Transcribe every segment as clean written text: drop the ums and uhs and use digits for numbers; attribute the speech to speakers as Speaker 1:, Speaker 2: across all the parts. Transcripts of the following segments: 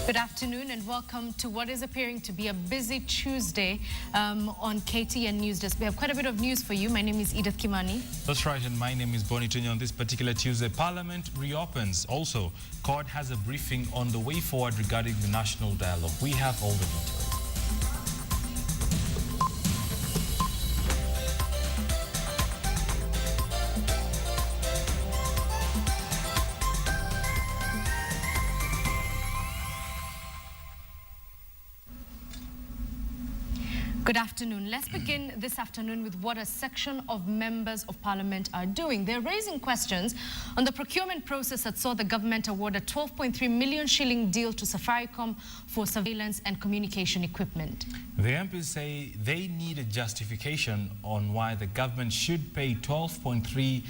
Speaker 1: Good afternoon and welcome to what is appearing to be a busy Tuesday on KTN Newsdesk. We have quite a bit of news for you. My name is Edith Kimani.
Speaker 2: That's right, and my name is Bonnie Tunya. On this particular Tuesday, Parliament reopens. Also, CORD has a briefing on the way forward regarding the national dialogue. We have all the details.
Speaker 1: Good afternoon. Let's begin this afternoon with what a section of members of parliament are doing. They're raising questions on the procurement process that saw the government award a 12.3 million shilling deal to Safaricom for surveillance and communication equipment.
Speaker 2: The MPs say they need a justification on why the government should pay 12.3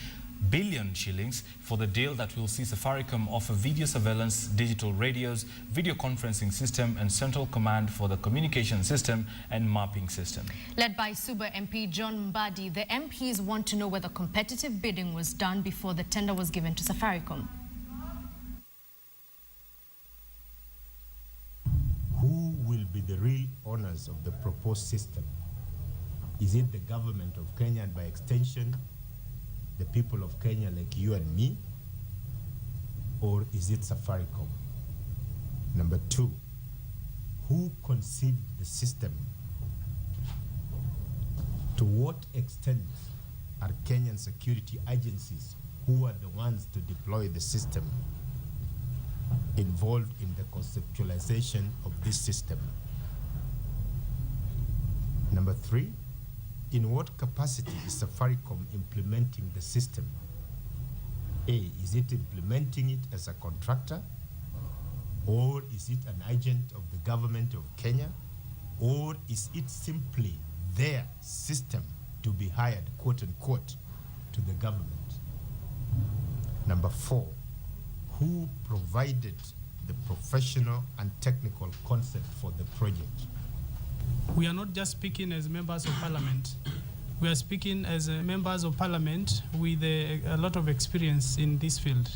Speaker 2: billion shillings for the deal that will see Safaricom offer video surveillance, digital radios, video conferencing system and central command for the communication system and mapping system.
Speaker 1: Led by Suba MP John Mbadi, the MPs want to know whether competitive bidding was done before the tender was given to Safaricom.
Speaker 3: Who will be the real owners of the proposed system? Is it the government of Kenya and by extension the people of Kenya like you and me, or is it Safaricom? Number two, who conceived the system? To what extent are Kenyan security agencies, who are the ones to deploy the system, involved in the conceptualization of this system? Number three, in what capacity is Safaricom implementing the system? A, is it implementing it as a contractor? Or is it an agent of the government of Kenya? Or is it simply their system to be hired, quote unquote, to the government? Number four, who provided the professional and technical concept for the project?
Speaker 4: We are not just speaking as members of parliament. We are speaking as members of parliament with a lot of experience in this field.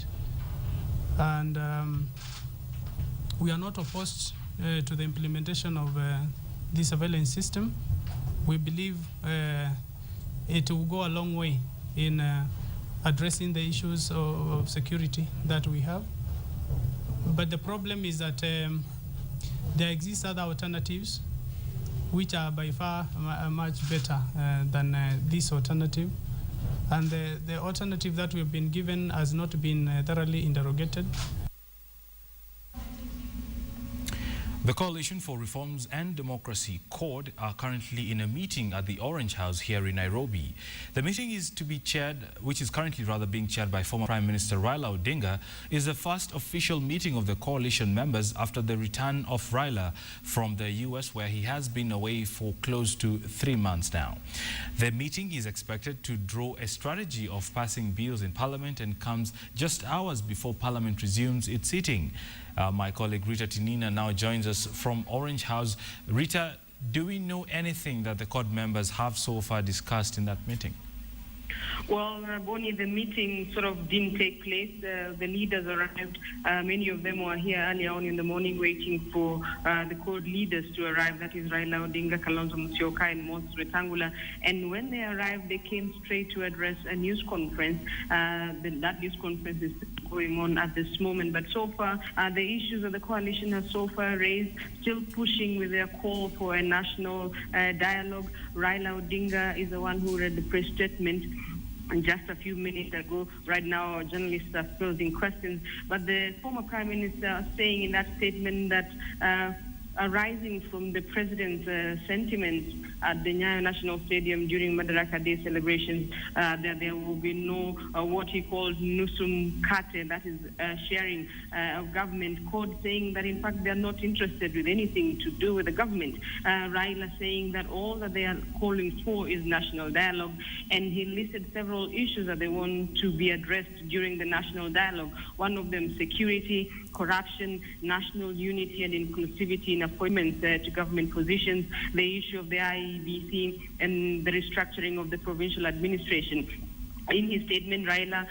Speaker 4: And we are not opposed to the implementation of the surveillance system. We believe it will go a long way in addressing the issues of security that we have. But the problem is that there exist other alternatives which are by far much better than this alternative. And the alternative that we've been given has not been thoroughly interrogated.
Speaker 2: The Coalition for Reforms and Democracy, CORD, are currently in a meeting at the Orange House here in Nairobi. The meeting is to be chaired, which is currently being chaired by former Prime Minister Raila Odinga, is the first official meeting of the coalition members after the return of Raila from the US, where he has been away for close to 3 months now. The meeting is expected to draw a strategy of passing bills in Parliament and comes just hours before Parliament resumes its sitting. My colleague Rita Tinina now joins us from Orange House. Rita, do we know anything that the CORD members have so far discussed in that meeting?
Speaker 5: Well, Bonnie, the meeting sort of didn't take place. The leaders arrived. Many of them were here earlier on in the morning waiting for the CORD leaders to arrive. That is Raila Odinga, Kalonzo Musyoka, and Moses Wetangula. And when they arrived, they came straight to address a news conference. That news conference is going on at this moment. But so far, the issues that the coalition has so far raised, still pushing with their call for a national dialogue. Raila Odinga is the one who read the press statement just a few minutes ago. Right now, journalists are posing questions. But the former Prime Minister saying in that statement that arising from the president's sentiments at the Nyayo National Stadium during Madaraka Day celebrations, that there will be no what he called nusum kate, that is sharing of government, CORD saying that in fact they are not interested with anything to do with the government. Raila saying that all that they are calling for is national dialogue, and he listed several issues that they want to be addressed during the national dialogue. One of them, security, corruption, national unity and inclusivity in appointments to government positions, the issue of the IEBC and the restructuring of the provincial administration. In his statement, Raila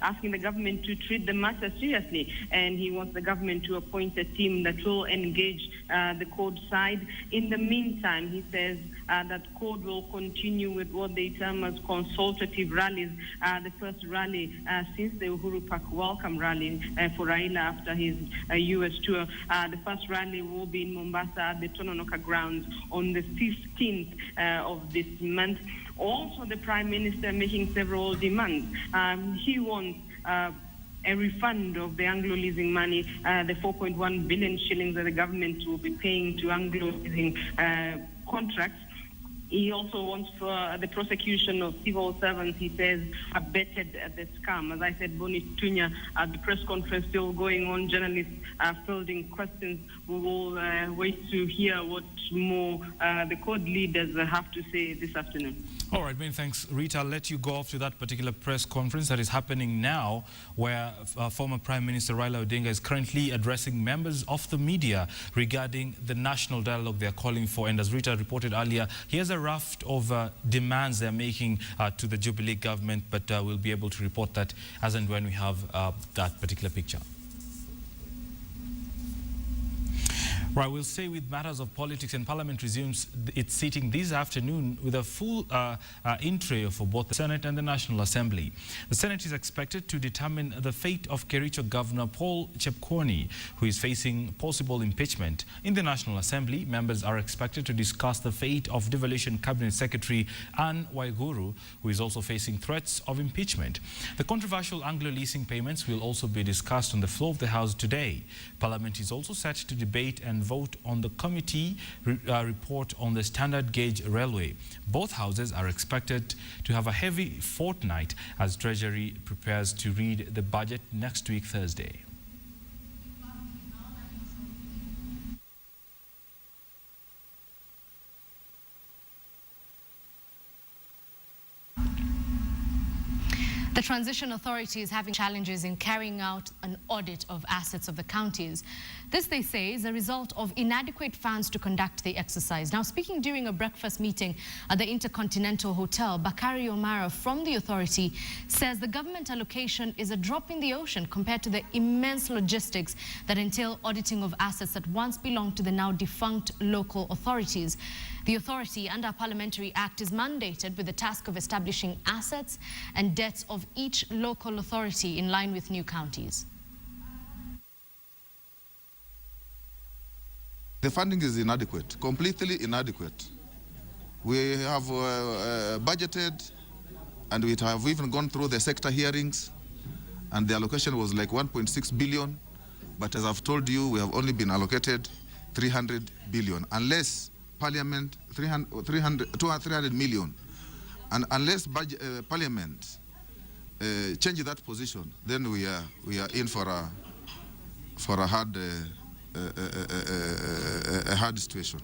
Speaker 5: asking the government to treat the matter seriously, and he wants the government to appoint a team that will engage the CORD side. In the meantime, he says that CORD will continue with what they term as consultative rallies. The first rally since the Uhuru Park welcome rally for Raila after his U.S. tour. The first rally will be in Mombasa at the Tononoka grounds on the 15th of this month. Also, the Prime Minister making several demands. He wants a refund of the Anglo leasing money, the 4.1 billion shillings that the government will be paying to Anglo leasing contracts. He also wants for the prosecution of civil servants, he says, abetted at the scam. As I said, Boni Tunya, at the press conference still going on, journalists fielding questions. We will wait to hear what more the CORD leaders have to say this afternoon.
Speaker 2: All right, many thanks, Rita. I'll let you go off to that particular press conference that is happening now, where former Prime Minister Raila Odinga is currently addressing members of the media regarding the national dialogue they're calling for. And as Rita reported earlier, he has a raft of demands they're making to the Jubilee government, but we'll be able to report that as and when we have that particular picture. Right, we'll stay with matters of politics, and Parliament resumes its sitting this afternoon with a full in-tray for both the Senate and the National Assembly. The Senate is expected to determine the fate of Kericho Governor Paul Chepkwony, who is facing possible impeachment. In the National Assembly, members are expected to discuss the fate of Devolution Cabinet Secretary Anne Waiguru, who is also facing threats of impeachment. The controversial Anglo leasing payments will also be discussed on the floor of the House today. Parliament is also set to debate and vote on the committee report on the standard gauge railway. Both houses are expected to have a heavy fortnight as Treasury prepares to read the budget next week, Thursday.
Speaker 1: The Transition Authority is having challenges in carrying out an audit of assets of the counties. This, they say, is a result of inadequate funds to conduct the exercise. Now, speaking during a breakfast meeting at the Intercontinental Hotel, Bakari Omara from the authority says the government allocation is a drop in the ocean compared to the immense logistics that entail auditing of assets that once belonged to the now defunct local authorities. The authority under a Parliamentary Act is mandated with the task of establishing assets and debts of each local authority in line with new counties.
Speaker 6: The funding is inadequate, completely inadequate. We have budgeted, and we have even gone through the sector hearings, and the allocation was like 1.6 billion, but as I've told you, we have only been allocated 300 billion, unless Parliament 300 million, and unless Parliament change that position, then we are in for a hard situation.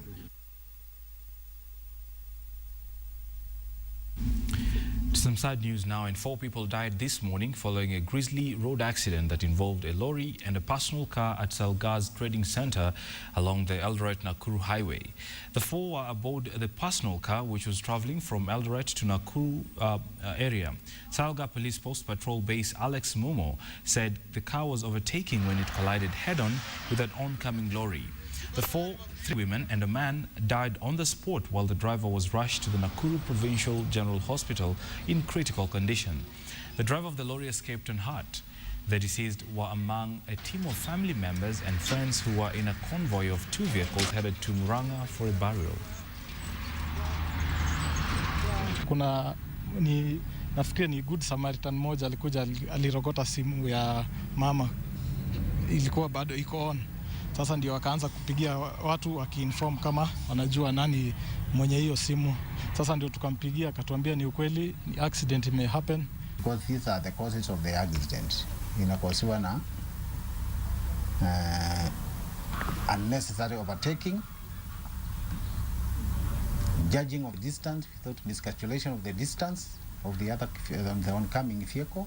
Speaker 2: Some sad news now, and 4 people died this morning following a grisly road accident that involved a lorry and a personal car at Salga's Trading Center along the Eldoret-Nakuru Highway. The 4 were aboard the personal car, which was traveling from Eldoret to Nakuru area. Salga Police Post Patrol Base Alex Momo said the car was overtaking when it collided head-on with an oncoming lorry. The 3 women and a man died on the spot, while the driver was rushed to the Nakuru Provincial General Hospital in critical condition. The driver of the lorry escaped unhurt. The deceased were among a team of family members and friends who were in a convoy of 2 vehicles headed to Murang'a for a burial.
Speaker 7: Nafikiri ni Good Samaritan moja alikuja alirogota simu ya mama, ilikuwa bado iko on. Sasa ndio wakaanza kupigia watu wakiinform kama wanajua nani mwenye hiyo simu. Sasa ndio tukampigia, akatuambia ni ukweli, ni accident may happen.
Speaker 8: Because these are the causes of the accident. Inakosiwa na unnecessary overtaking, judging of distance without miscalculation of the distance of the oncoming vehicle.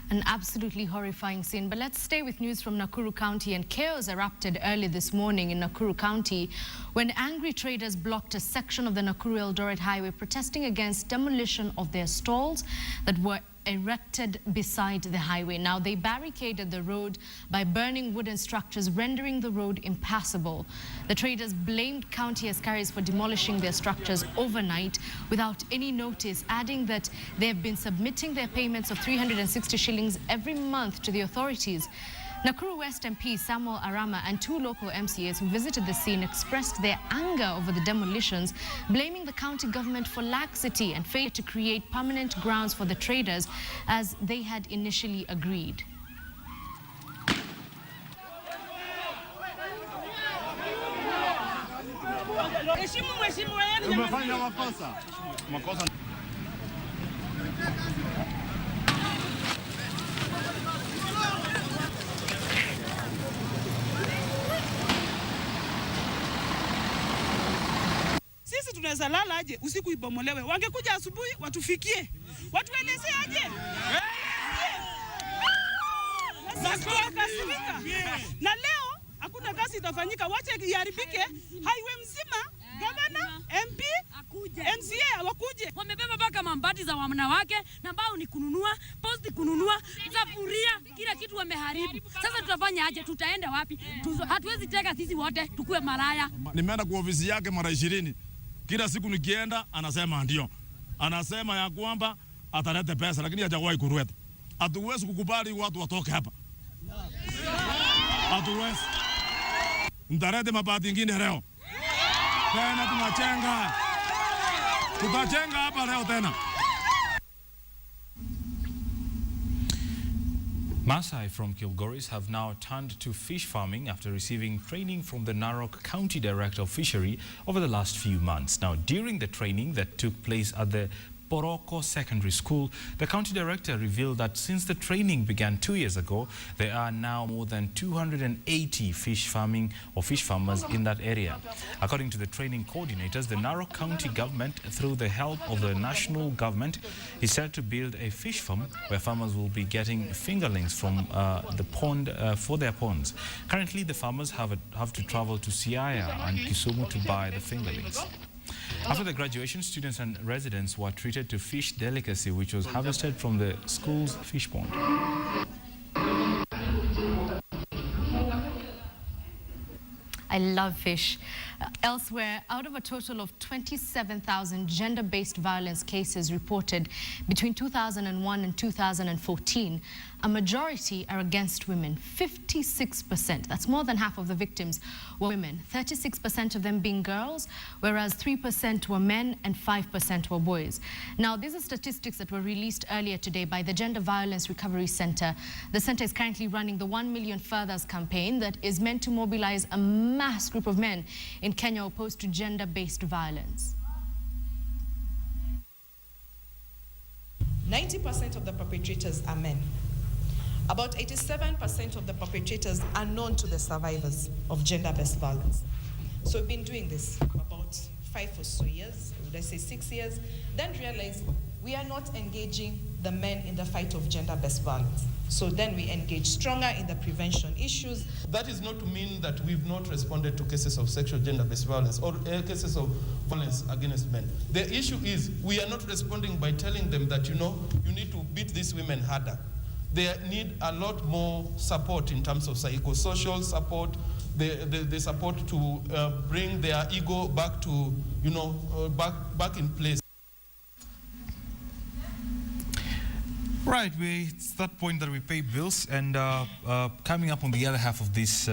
Speaker 1: An absolutely horrifying scene. But let's stay with news from Nakuru County, and chaos erupted early this morning in Nakuru County when angry traders blocked a section of the Nakuru-Eldoret highway protesting against demolition of their stalls that were erected beside the highway. Now, they barricaded the road by burning wooden structures, rendering the road impassable. The traders blamed county askaris for demolishing their structures overnight without any notice, adding that they have been submitting their payments of 360 shillings every month to the authorities. Nakuru West MP Samuel Arama and 2 local MCAs who visited the scene expressed their anger over the demolitions, blaming the county government for laxity and failure to create permanent grounds for the traders as they had initially agreed.
Speaker 9: Sisi tunaweza lala aje usiku ibomolewe? Wangekuja asubuhi watufikie, watueleze aje. Na leo hakuna kazi itafanyika, wache iharibike highway mzima. Gavana, MP, MCA wakuje.
Speaker 10: Wamebeba mpaka mambati za wanawake na mbao ni kununua, posti kununua, zafuria, kila kitu wameharibu. Sasa tutafanya aje? Tutaenda wapi? Hatuwezi teka sisi wote tukue malaya.
Speaker 11: Nimeenda kwa ofisi yake mara 20. Kila siku nikienda anasema ndio. Anasema ya kwamba ataleta pesa lakini hajawahi kuleta. Hatuwezi kukubali watu watoke hapa. Hatuwezi. Ndarete mabati ingine leo. Tena tunachenga. Tutachenga hapa leo tena.
Speaker 2: Maasai from Kilgoris have now turned to fish farming after receiving training from the Narok County Director of Fishery over the last few months. Now, during the training that took place at the Poroko Secondary School, the county director revealed that since the training began 2 years ago, there are now more than 280 fish farmers in that area. According to the training coordinators, the Narok County government, through the help of the national government, is set to build a fish farm where farmers will be getting fingerlings from the pond for their ponds. Currently, the farmers have to travel to Siaya and Kisumu to buy the fingerlings. After the graduation, students and residents were treated to fish delicacy, which was harvested from the school's fish pond.
Speaker 1: I love fish. Elsewhere, out of a total of 27,000 gender-based violence cases reported between 2001 and 2014, a majority are against women. 56%, that's more than half of the victims, were women. 36% of them being girls, whereas 3% were men and 5% were boys. Now, these are statistics that were released earlier today by the Gender Violence Recovery Center. The center is currently running the 1 Million Furthers campaign that is meant to mobilize a mass group of men in Kenya opposed to gender-based violence.
Speaker 12: 90% of the perpetrators are men. About 87% of the perpetrators are known to the survivors of gender-based violence. So we've been doing this about 5 or so years, would I say 6 years, then realized we are not engaging the men in the fight of gender-based violence. So then we engage stronger in the prevention issues.
Speaker 13: That is not to mean that we've not responded to cases of sexual gender-based violence or cases of violence against men. The issue is we are not responding by telling them that, you know, you need to beat these women harder. They need a lot more support in terms of psychosocial support, the support to bring their ego back to, you know, back in place.
Speaker 2: Right, it's that point that we pay bills, and coming up on the other half of this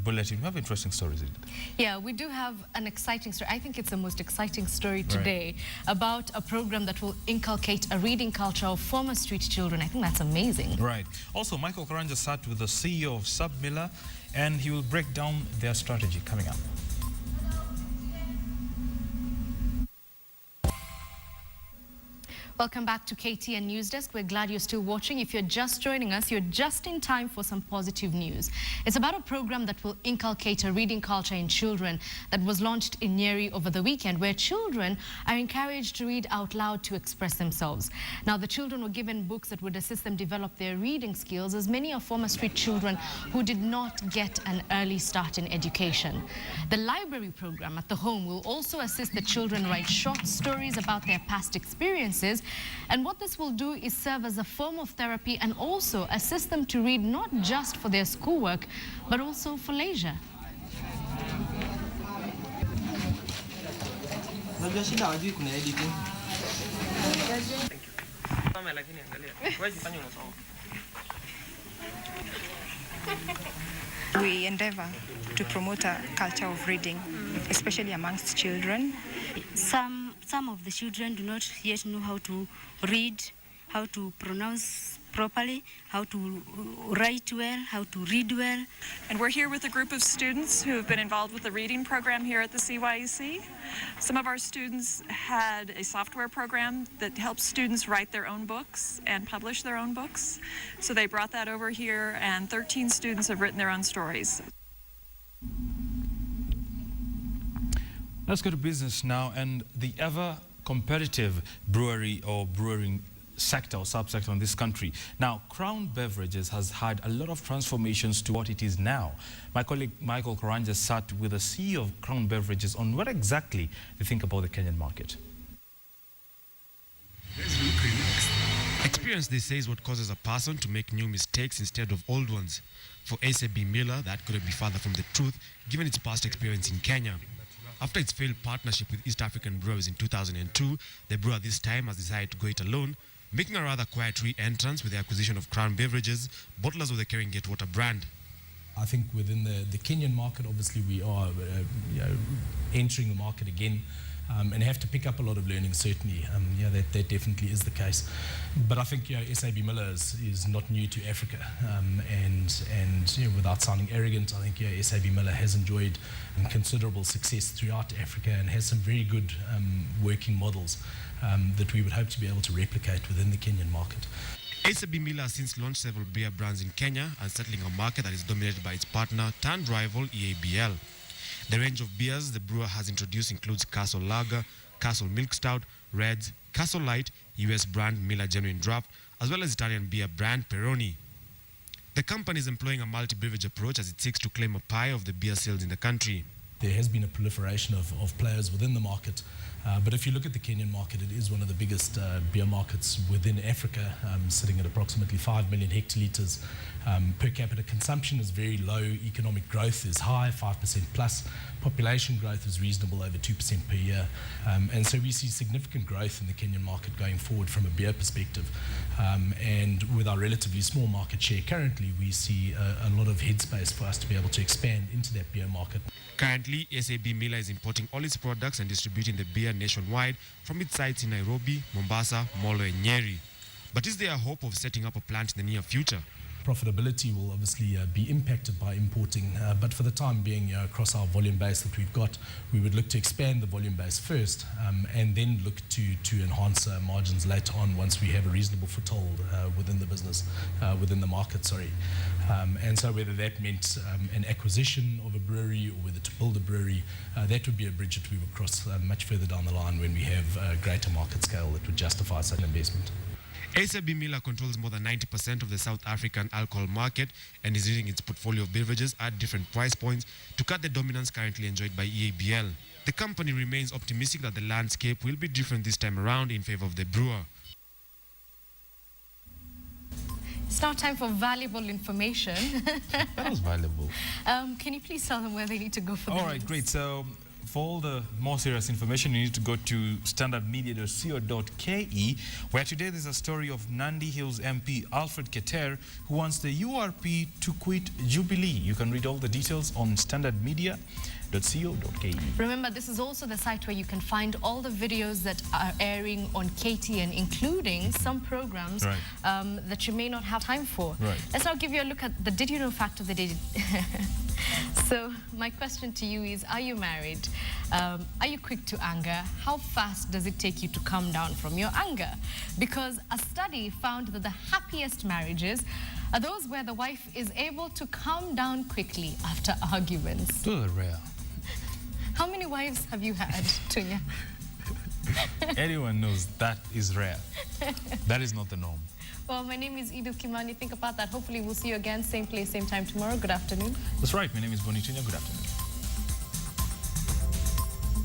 Speaker 2: bulletin, we have interesting stories, isn't it?
Speaker 1: Yeah, we do have an exciting story. I think it's the most exciting story today about a program that will inculcate a reading culture of former street children. I think that's amazing. Right.
Speaker 2: Also, Michael Karanja sat with the CEO of Sub Miller, and he will break down their strategy coming up.
Speaker 1: Welcome back to KTN Newsdesk. We're glad you're still watching. If you're just joining us, you're just in time for some positive news. It's about a program that will inculcate a reading culture in children that was launched in Nyeri over the weekend, where children are encouraged to read out loud to express themselves. Now, the children were given books that would assist them develop their reading skills, as many are former street children who did not get an early start in education. The library program at the home will also assist the children write short stories about their past experiences And what this will do is serve as a form of therapy and also assist them to read not just for their schoolwork, but also for leisure.
Speaker 14: We endeavor to promote a culture of reading, especially amongst children.
Speaker 15: Some of the children do not yet know how to read, how to pronounce properly, how to write well, how to read well.
Speaker 16: And we're here with a group of students who have been involved with the reading program here at the CYEC. Some of our students had a software program that helps students write their own books and publish their own books. So they brought that over here, and 13 students have written their own stories.
Speaker 2: Let's go to business now, and the ever competitive brewery or brewing sector or subsector in this country. Now, Crown Beverages has had a lot of transformations to what it is now. My colleague Michael Karanja sat with the CEO of Crown Beverages on what exactly they think about the Kenyan market.
Speaker 17: Experience, they say, is what causes a person to make new mistakes instead of old ones. For SAB Miller, that couldn't be further from the truth, given its past experience in Kenya. After its failed partnership with East African Brewers in 2002, the brewer this time has decided to go it alone, making a rather quiet re-entrance with the acquisition of Crown Beverages, bottlers of the Keringen Water brand.
Speaker 18: I think within the Kenyan market, obviously we are entering the market again and have to pick up a lot of learning, certainly. That definitely is the case. But I think SAB Miller is not new to Africa. And without sounding arrogant, I think SAB Miller has enjoyed considerable success throughout Africa and has some very good working models that we would hope to be able to replicate within the Kenyan market.
Speaker 17: SAB Miller has since launched several beer brands in Kenya and settling a market that is dominated by its partner turned rival EABL. The range of beers the brewer has introduced includes Castle Lager, Castle Milk Stout, Reds, Castle Light, US brand Miller Genuine Draft, as well as Italian beer brand Peroni. The company is employing a multi-beverage approach as it seeks to claim a pie of the beer sales in the country.
Speaker 18: There has been a proliferation of players within the market. But if you look at the Kenyan market, it is one of the biggest beer markets within Africa, sitting at approximately 5 million hectolitres. Per capita consumption is very low, economic growth is high, 5% plus. Population growth is reasonable, over 2% per year. And so we see significant growth in the Kenyan market going forward from a beer perspective. And with our relatively small market share currently, we see a lot of headspace for us to be able to expand into that beer market.
Speaker 17: Currently, SAB Miller is importing all its products and distributing the beer nationwide from its sites in Nairobi, Mombasa, Molo and Nyeri. But is there a hope of setting up a plant in the near future?
Speaker 18: Profitability will obviously be impacted by importing, but for the time being, across our volume base that we've got, we would look to expand the volume base first and then look to enhance margins later on once we have a reasonable foothold within the business, within the market, and so whether that meant an acquisition of a brewery or whether to build a brewery, that would be a bridge that we would cross much further down the line when we have greater market scale that would justify such an investment.
Speaker 17: SAB Miller controls more than 90% of the South African alcohol market and is using its portfolio of beverages at different price points to cut the dominance currently enjoyed by EABL. The company remains optimistic that the landscape will be different this time around in favor of the brewer.
Speaker 1: It's now time for valuable information.
Speaker 2: That was valuable.
Speaker 1: Can you please tell them where they need to go for
Speaker 2: All right, great. So for all the more serious information, you need to go to standardmedia.co.ke, where today there's a story of Nandi Hills MP Alfred Keter, who wants the URP to quit Jubilee. You can read all the details on standardmedia.co.ke.
Speaker 1: Remember, this is also the site where you can find all the videos that are airing on KTN, including some programs that you may not have time for. Let's now give you a look at the Did You Know fact of the day. So my question to you is, are you married? Are you quick to anger? How fast does it take you to calm down from your anger? Because a study found that the happiest marriages are those where the wife is able to calm down quickly after arguments.
Speaker 2: Those are rare.
Speaker 1: How many wives have you had, Tunya?
Speaker 2: Anyone knows that is rare. That is not the norm.
Speaker 1: Well, my name is Edith Kimani. Think about that. Hopefully we'll see you again, same place, same time tomorrow. Good afternoon.
Speaker 2: That's right. My name is Bonitunya. Good afternoon.